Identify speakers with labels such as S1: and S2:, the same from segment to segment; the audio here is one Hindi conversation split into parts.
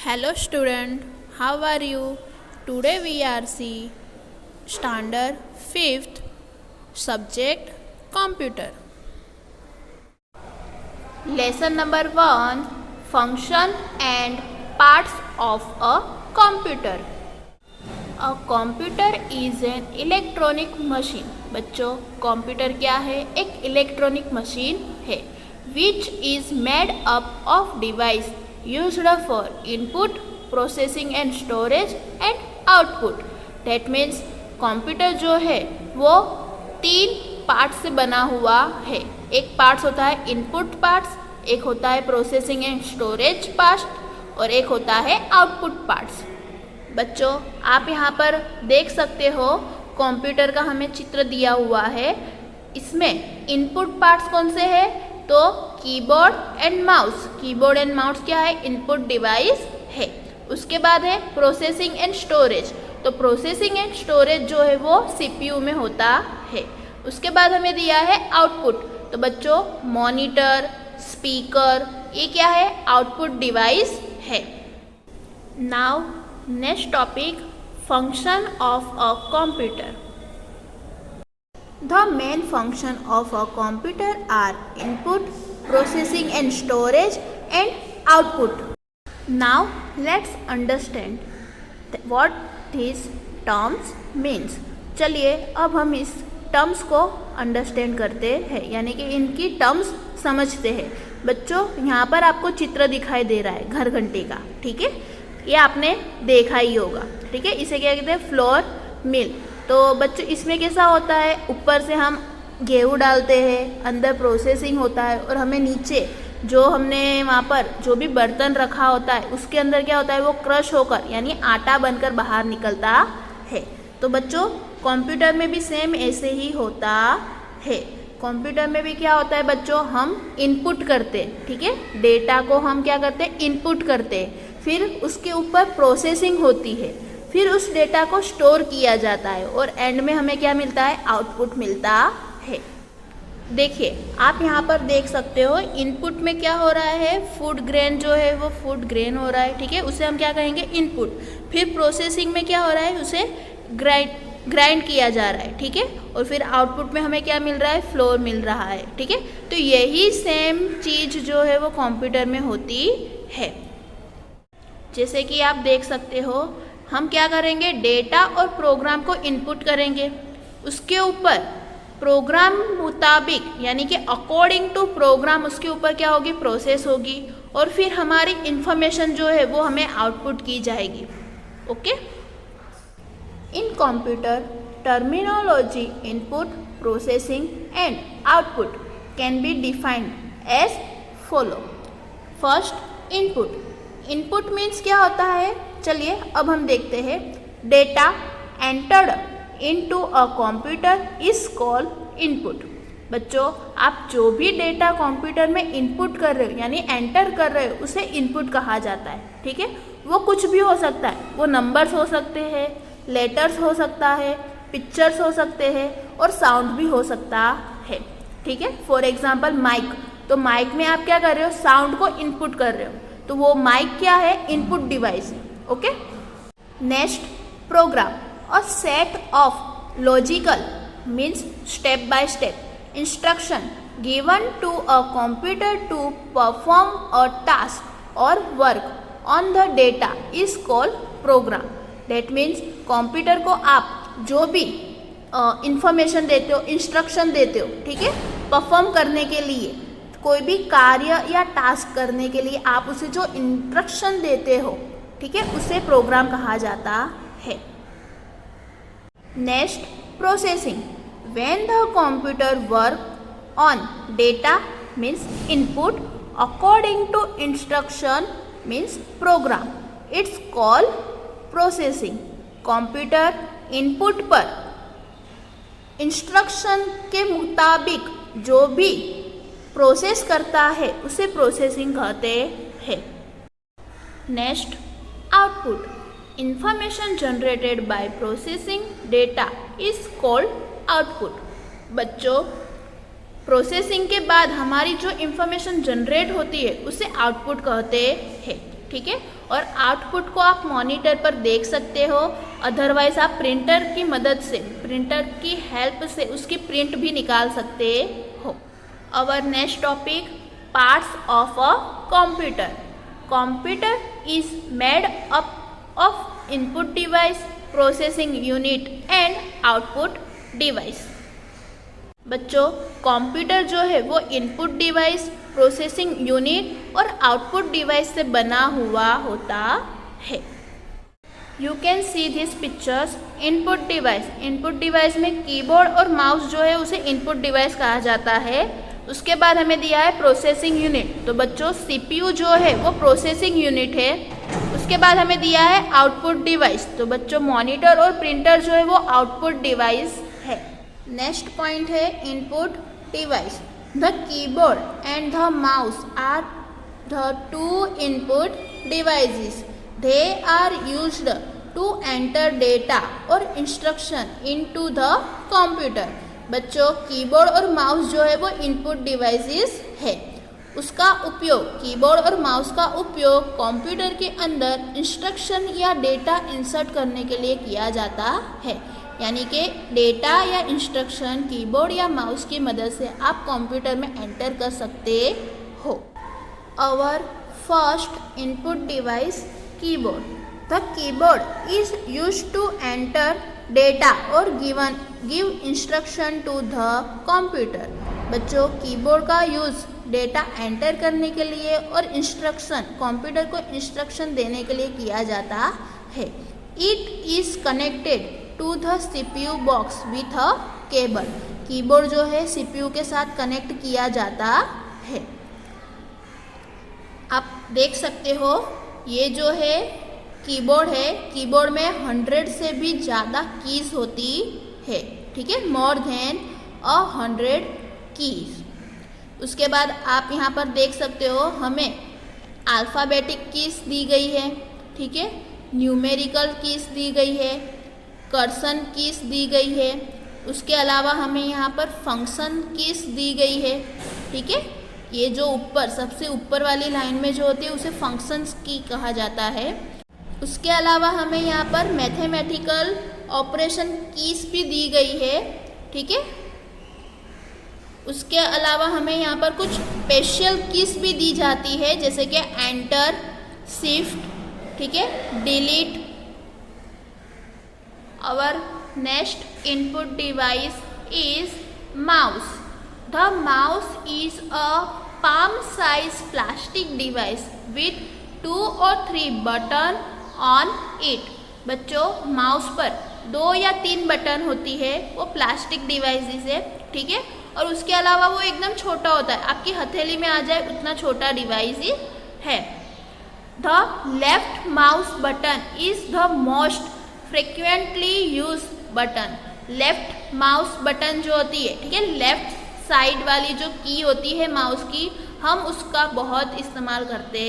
S1: Hello student, how are you? Today we are see standard 5th subject computer. Lesson number 1, function and parts of a computer. A computer is an electronic machine. बच्चों कंप्यूटर क्या है? एक इलेक्ट्रॉनिक मशीन है which is made up of device used for input, processing and storage and output. That means computer जो है वो 3 पार्ट्स से बना हुआ है. एक पार्ट्स होता है इनपुट पार्ट्स, एक होता है प्रोसेसिंग एंड स्टोरेज पार्ट्स और एक होता है आउटपुट पार्ट्स. बच्चों आप यहाँ पर देख सकते हो कंप्यूटर का हमें चित्र दिया हुआ है. इसमें इनपुट पार्ट्स कौन से हैं? तो keyboard and mouse. Keyboard and mouse क्या है? इनपुट डिवाइस है. उसके बाद है प्रोसेसिंग एंड स्टोरेज. तो प्रोसेसिंग एंड स्टोरेज जो है वो सीपीयू में होता है. उसके बाद हमें दिया है आउटपुट. तो बच्चों मॉनिटर, स्पीकर, ये क्या है? आउटपुट डिवाइस है. Now next topic, function of a computer. The main function of a computer are input, processing and storage and output. Now let's understand what these terms means. चलिए अब हम इस टर्म्स को अंडरस्टैंड करते हैं, यानी कि इनकी टर्म्स समझते हैं. बच्चों यहाँ पर आपको चित्र दिखाई दे रहा है घर घंटे का, ठीक है? ये आपने देखा ही होगा, ठीक है? इसे क्या कहते हैं? Flour mill. तो बच्चों इसमें कैसा होता है? ऊपर से हम गेहूँ डालते हैं, अंदर प्रोसेसिंग होता है और हमें नीचे जो हमने वहाँ पर जो भी बर्तन रखा होता है उसके अंदर क्या होता है? वो क्रश होकर यानी आटा बनकर बाहर निकलता है. तो बच्चों कंप्यूटर में भी सेम ऐसे ही होता है. कंप्यूटर में भी क्या होता है बच्चों? हम इनपुट करते हैं, ठीक है? डेटा को हम क्या करते हैं? इनपुट करते हैं. फिर उसके ऊपर प्रोसेसिंग होती है, फिर उस डेटा को स्टोर किया जाता है और एंड में हमें क्या मिलता है? आउटपुट मिलता है. देखिए आप यहाँ पर देख सकते हो इनपुट में क्या हो रहा है? फूड ग्रेन जो है वो फूड ग्रेन हो रहा है, ठीक है? उसे हम क्या कहेंगे? इनपुट. फिर प्रोसेसिंग में क्या हो रहा है? उसे ग्राइंड किया जा रहा है, ठीक है? और फिर आउटपुट में हमें क्या मिल रहा है? फ्लोर मिल रहा है, ठीक है? तो यही सेम चीज़ जो है वो कंप्यूटर में होती है. जैसे कि आप देख सकते हो हम क्या करेंगे? डेटा और प्रोग्राम को इनपुट करेंगे, उसके ऊपर प्रोग्राम मुताबिक यानी कि अकॉर्डिंग टू प्रोग्राम उसके ऊपर क्या होगी? प्रोसेस होगी और फिर हमारी इंफॉर्मेशन जो है वो हमें आउटपुट की जाएगी. Okay? In computer terminology input, processing and output can be defined as follow. First input. Input means क्या होता है? चलिए अब हम देखते हैं. Data entered into a computer is called input. बच्चों आप जो भी डेटा कंप्यूटर में इनपुट कर रहे हो यानी एंटर कर रहे हो उसे इनपुट कहा जाता है, ठीक है? वो कुछ भी हो सकता है. वो नंबर्स हो सकते हैं, लेटर्स हो सकता है, पिक्चर्स हो सकते हैं और साउंड भी हो सकता है, ठीक है? For example mike. तो माइक में आप क्या कर रहे हो? साउंड को इनपुट कर रहे हो. तो वो माइक क्या है? इनपुट डिवाइस है. Okay? Next program. A set of logical means step by step instruction given to a computer to perform a task or work on the data is called program. That means computer को आप जो भी इंफॉर्मेशन देते हो, इंस्ट्रक्शन देते हो, ठीक है? परफॉर्म करने के लिए, कोई भी कार्य या टास्क करने के लिए आप उसे जो इंस्ट्रक्शन देते हो, ठीक है, उसे प्रोग्राम कहा जाता है. Next processing. When the computer work on data means input according to instruction means program, it's called processing. Computer input पर इंस्ट्रक्शन के मुताबिक जो भी प्रोसेस करता है उसे प्रोसेसिंग कहते हैं. Next output. Information generated by processing data is called output. बच्चों प्रोसेसिंग के बाद हमारी जो इंफॉर्मेशन जनरेट होती है उसे आउटपुट कहते हैं. ठीक है। और आउटपुट को आप मॉनिटर पर देख सकते हो, अदरवाइज आप प्रिंटर की मदद से, प्रिंटर की हेल्प से उसकी प्रिंट भी निकाल सकते हो। Our next topic, parts of a computer. Computer is made up of input device, processing unit and output device. बच्चों, कंप्यूटर जो है वो इनपुट डिवाइस, प्रोसेसिंग यूनिट और आउटपुट डिवाइस से बना हुआ होता है। You can see this pictures. Input device, input device में कीबोर्ड और माउस जो है उसे इनपुट डिवाइस कहा जाता है। उसके बाद हमें दिया है प्रोसेसिंग यूनिट, तो बच्चों सीपीयू जो है वो प्रोसेसिंग यूनिट है। उसके बाद हमें दिया है आउटपुट डिवाइस, तो बच्चों मॉनिटर और प्रिंटर जो है वो आउटपुट डिवाइस है। नेक्स्ट पॉइंट है input device. The keyboard and the mouse are the two input devices. They are used to enter data और इंस्ट्रक्शन इनटू द कंप्यूटर। बच्चों, कीबोर्ड और माउस जो है वो इनपुट डिवाइसेस है। उसका उपयोग, कीबोर्ड और माउस का उपयोग कंप्यूटर के अंदर इंस्ट्रक्शन या डेटा इंसर्ट करने के लिए किया जाता है। यानी कि डेटा या इंस्ट्रक्शन कीबोर्ड या माउस की मदद से आप कंप्यूटर में एंटर कर सकते हो। Our first input device, keyboard. The keyboard is used to enter data और give instruction to the computer. बच्चों, कीबोर्ड का यूज़ डेटा एंटर करने के लिए और इंस्ट्रक्शन, कंप्यूटर को इंस्ट्रक्शन देने के लिए किया जाता है। It is connected to the CPU box with a cable. Keyboard जो है सीपीयू के साथ कनेक्ट किया जाता है। आप देख सकते हो ये जो है कीबोर्ड है, कीबोर्ड में 100 से भी ज़्यादा कीज होती है, ठीक है, मोर देन 100 कीज। उसके बाद आप यहाँ पर देख सकते हो हमें अल्फ़ाबेटिक कीज दी गई है, ठीक है, न्यूमेरिकल कीज दी गई है, कर्सन कीज दी गई है। उसके अलावा हमें यहाँ पर फंक्शन कीज दी गई है, ठीक है। ये जो ऊपर सबसे ऊपर वाली लाइन में जो होती है उसे फंक्शंस की कहा जाता है। उसके अलावा हमें यहाँ पर मैथमेटिकल ऑपरेशन कीज भी दी गई है, ठीक है। उसके अलावा हमें यहाँ पर कुछ स्पेशल कीज भी दी जाती है, जैसे कि एंटर, शिफ्ट, ठीक है, delete. Our next input device is mouse. The mouse is a palm size plastic device with 2 or 3 button on it. बच्चों, माउस पर 2 या 3 बटन होती है, वो प्लास्टिक डिवाइसेस है, ठीक है। और उसके अलावा वो एकदम छोटा होता है, आपकी हथेली में आ जाए उतना छोटा डिवाइस ही है। The left mouse button is the most frequently use button. Left mouse button जो होती है, ठीक है, लेफ्ट साइड वाली जो की होती है माउस की, हम उसका बहुत इस्तेमाल करते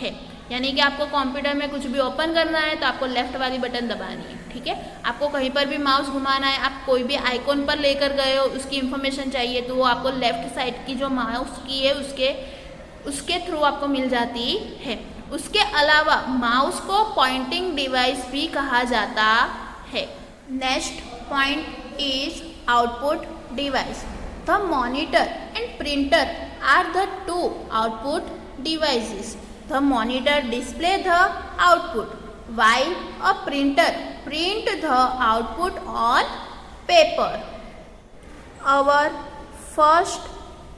S1: हैं। यानी कि आपको कंप्यूटर में कुछ भी ओपन करना है तो आपको लेफ्ट वाली बटन दबानी है, ठीक है। आपको कहीं पर भी माउस घुमाना है, आप कोई भी आइकॉन पर लेकर गए हो, उसकी इंफॉर्मेशन चाहिए तो वो आपको लेफ्ट साइड की जो माउस की है उसके थ्रू आपको मिल जाती है। उसके अलावा माउस को पॉइंटिंग डिवाइस भी कहा जाता है। Next point is output device. The monitor and printer are the two output devices. The monitor display the output while a printer print the output on paper. Our first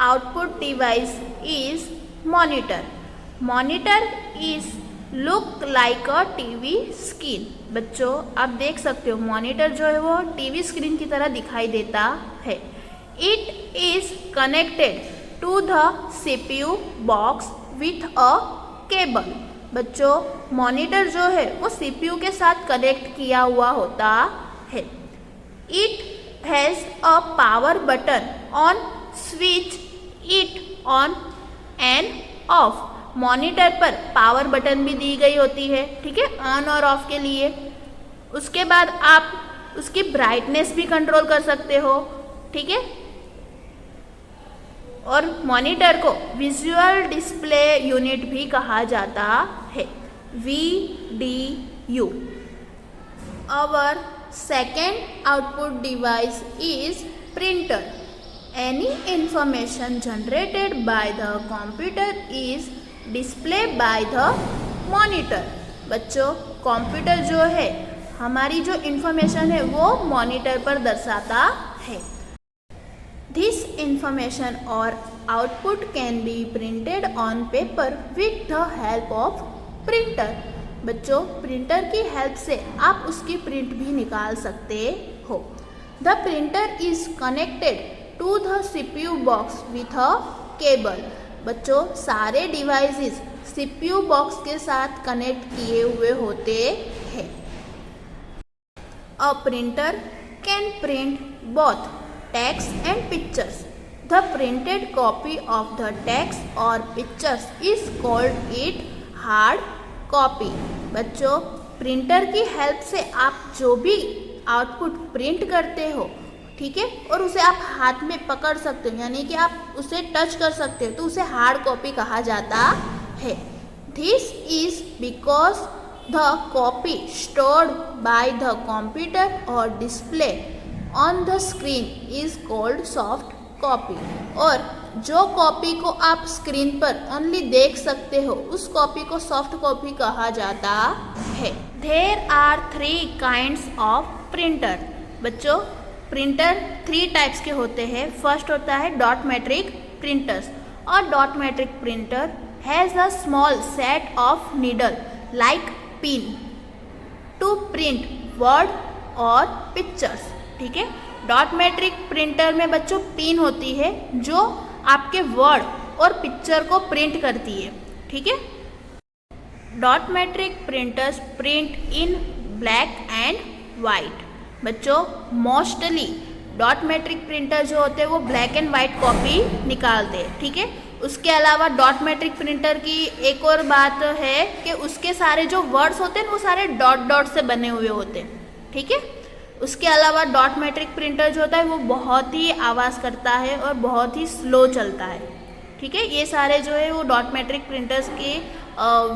S1: output device is monitor. Monitor is look like a TV screen. बच्चों, आप देख सकते हो मॉनिटर जो है वो टीवी स्क्रीन की तरह दिखाई देता है। It is connected to the CPU box with a cable. बच्चों, मॉनिटर जो है वो CPU के साथ कनेक्ट किया हुआ होता है। It has a power button on switch it on and off. Monitor पर पावर बटन भी दी गई होती है, ठीक है, ऑन और ऑफ के लिए। उसके बाद आप उसकी ब्राइटनेस भी कंट्रोल कर सकते हो, ठीक है। और मॉनिटर को विजुअल डिस्प्ले यूनिट भी कहा जाता है, VDU। Our second output device is printer. Any information generated by the computer is displayed by the monitor. बच्चों, कंप्यूटर जो है हमारी जो इंफॉर्मेशन है वो मॉनिटर पर दर्शाता है। This information or output can be printed on paper with the help of printer. बच्चों, प्रिंटर की हेल्प से आप उसकी प्रिंट भी निकाल सकते हो। The printer is connected to the CPU box with a cable. बच्चों, सारे डिवाइसेस CPU बॉक्स के साथ कनेक्ट किए हुए होते हैं। A printer can print both text and pictures. The printed copy of the text और pictures is called it hard copy. बच्चों, प्रिंटर की हेल्प से आप जो भी आउटपुट प्रिंट करते हो, ठीक है, और उसे आप हाथ में पकड़ सकते हो, यानी कि आप उसे टच कर सकते हो, तो उसे हार्ड कॉपी कहा जाता है। This is because the copy stored by the computer और display on the screen is called soft copy. और जो कॉपी को आप स्क्रीन पर ओनली देख सकते हो, उस कॉपी को सॉफ्ट कॉपी कहा जाता है। There are 3 kinds of printer. बच्चों, प्रिंटर 3 टाइप्स के होते हैं। फर्स्ट होता है डॉट मैट्रिक प्रिंटर्स। और dot matrix printer has a small set of needle like pin to print word और पिक्चर्स। ठीक है, डॉट मैट्रिक प्रिंटर में बच्चों पिन होती है जो आपके वर्ड और पिक्चर को प्रिंट करती है। ठीक है, dot matrix printers print in black and white. बच्चों, मोस्टली डॉट मैट्रिक प्रिंटर जो होते हैं वो ब्लैक एंड वाइट कॉपी निकालते हैं। ठीक है, उसके अलावा डॉट मैट्रिक प्रिंटर की एक और बात है कि उसके सारे जो वर्ड्स होते हैं वो सारे डॉट डॉट से बने हुए होते हैं। ठीक है, उसके अलावा डॉट मैट्रिक प्रिंटर जो होता है वो बहुत ही आवाज़ करता है और बहुत ही स्लो चलता है। ठीक है, ये सारे जो है वो डॉट मैट्रिक प्रिंटर्स के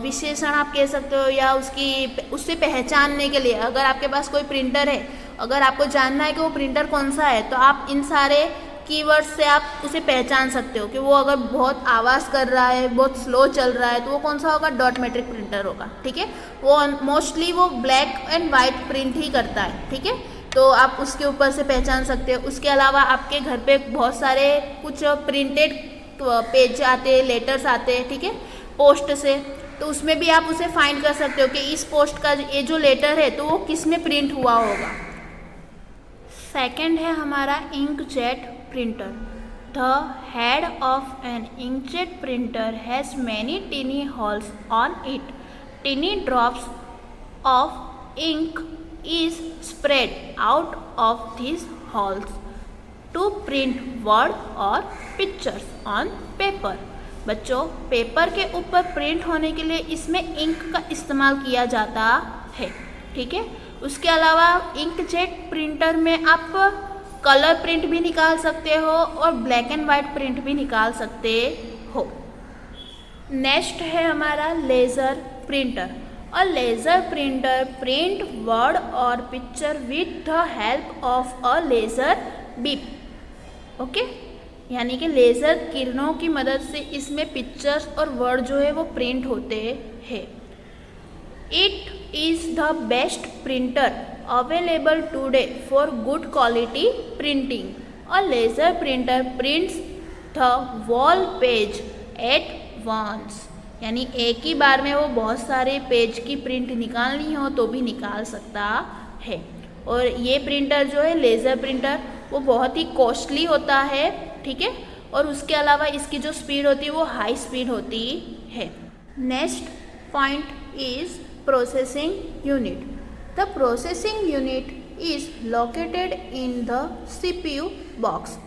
S1: विशेषण आप कह सकते हो, या उससे पहचानने के लिए अगर आपके पास कोई प्रिंटर है, अगर आपको जानना है कि वो प्रिंटर कौन सा है, तो आप इन सारे कीवर्ड्स से आप उसे पहचान सकते हो कि वो अगर बहुत आवाज़ कर रहा है, बहुत स्लो चल रहा है, तो वो कौन सा होगा, डॉट मैट्रिक प्रिंटर होगा। ठीक है, वो मोस्टली वो ब्लैक एंड वाइट प्रिंट ही करता है। ठीक है, तो आप उसके ऊपर से पहचान सकते हो। उसके अलावा आपके घर पे बहुत सारे कुछ प्रिंटेड पेज आते हैं, लेटर्स आते हैं, ठीक है, पोस्ट से, तो उसमें भी आप उसे फाइंड कर सकते हो कि इस पोस्ट का ये जो लेटर है तो वो किस में प्रिंट हुआ होगा। सेकंड है हमारा inkjet printer. The head of an inkjet printer has many tiny holes on it. Tiny drops of ink is spread out of these holes to print word or pictures on paper। बच्चों, पेपर के ऊपर प्रिंट होने के लिए इसमें इंक का इस्तेमाल किया जाता है। ठीक है, उसके अलावा इंकजेट प्रिंटर में आप कलर प्रिंट भी निकाल सकते हो और ब्लैक एंड वाइट प्रिंट भी निकाल सकते हो। नेक्स्ट है हमारा laser printer. A laser printer print word और picture with the help of a laser beam। Okay, यानी कि लेज़र किरणों की मदद से इसमें पिक्चर्स और वर्ड जो है वो प्रिंट होते हैं। It is the best printer available today for good quality printing. A laser printer prints the whole page at once. यानी एक ही बार में वो बहुत सारे पेज की प्रिंट निकालनी हो तो भी निकाल सकता है। और ये प्रिंटर जो है लेज़र प्रिंटर वो बहुत ही कॉस्टली होता है। ठीक है, और उसके अलावा इसकी जो स्पीड होती है वो हाई स्पीड होती है। Next point is processing unit. The processing unit is located in the CPU box.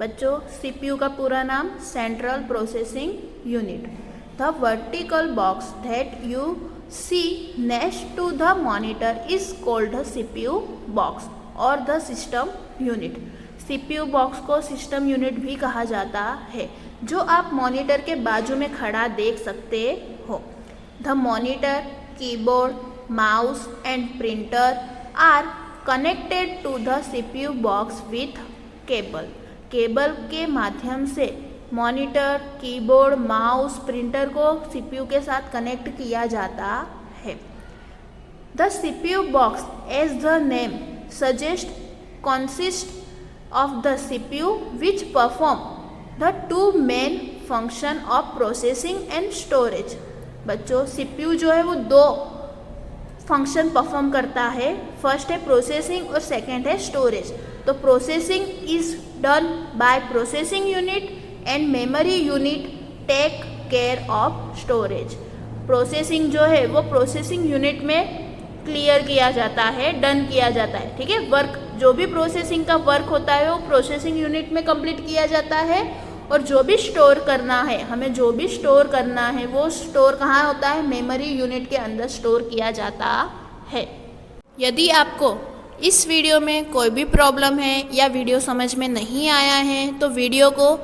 S1: बच्चों, CPU का पूरा नाम central processing unit. The vertical box that you see next to the monitor is called the CPU box or the system unit। CPU box को system unit भी कहा जाता है। जो आप मॉनिटर के बाजू में खड़ा देख सकते हो। The monitor, keyboard, mouse and printer are connected to the CPU box with cable. Cable के माध्यम से मॉनिटर, कीबोर्ड, माउस, प्रिंटर को CPU के साथ कनेक्ट किया जाता है। The CPU box, as the name suggests, consists of the CPU which perform the two main function of processing and storage। बच्चों, CPU जो है वो दो फंक्शन परफॉर्म करता है। फर्स्ट है प्रोसेसिंग और सेकंड है स्टोरेज। तो processing is done by processing unit and memory unit take care of storage. Processing जो है वो प्रोसेसिंग यूनिट में क्लियर किया जाता है, डन किया जाता है, ठीक है। वर्क, जो भी प्रोसेसिंग का वर्क होता है वो प्रोसेसिंग यूनिट में कंप्लीट किया जाता है, और जो भी स्टोर करना है, हमें जो भी स्टोर करना है वो स्टोर कहाँ होता है, मेमोरी यूनिट के अंदर स्टोर किया जाता है। यदि आपको इस वीडियो में कोई भी प्रॉब्लम है या वीडियो समझ में नहीं आया है तो वीडियो को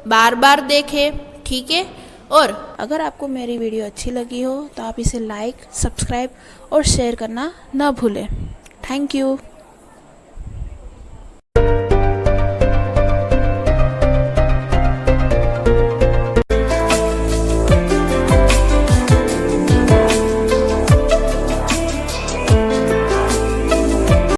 S1: बार बार देखें, ठीक है। और अगर आपको मेरी वीडियो अच्छी लगी हो तो आप इसे लाइक, सब्सक्राइब और शेयर करना ना भूलें। Thank you.